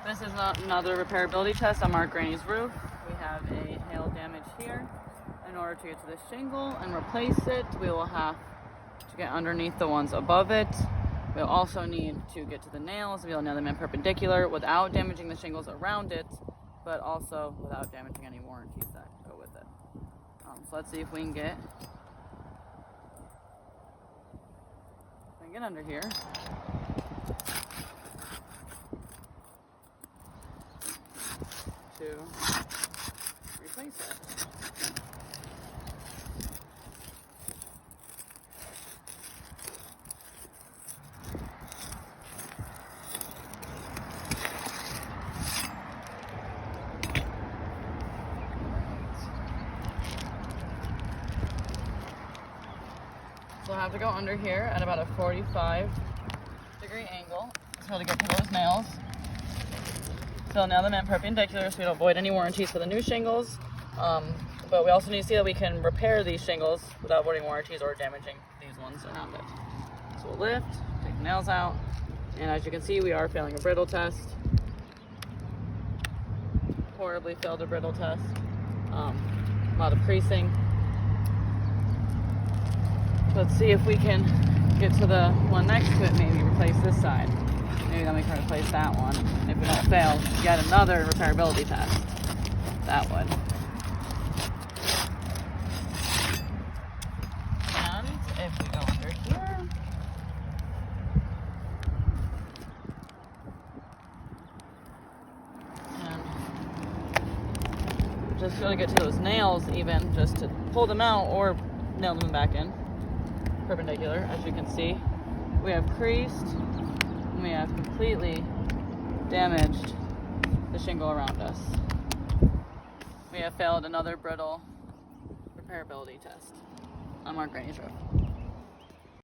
This is another repairability test on Mark Graney's roof. We have a hail damage here. In order to get to this shingle and replace it, we will have to get underneath the ones above it. We'll also need to get to the nails. We'll nail them in perpendicular without damaging the shingles around it, but also without damaging any warranties that go with it. So let's see if we can get under here. To replace it. So I have to go under here at about a 45-degree angle to get to those nails. So nail them in perpendicular so we don't avoid any warranties for the new shingles. But we also need to see that we can repair these shingles without avoiding warranties or damaging these ones around it. So we'll lift, take the nails out, and as you can see, we are failing a brittle test. Horribly failed a brittle test. A lot of creasing. Let's see if we can get to the one next to it, maybe replace this side. Maybe then we can replace that one. And if we don't fail, yet another repairability test. That would. And if we go under here, and just going to get to those nails even, just to pull them out or nail them back in. Perpendicular, as you can see. We have creased, and we have completely damaged the shingle around us. We have failed another brittle repairability test on Mark Graney's roof.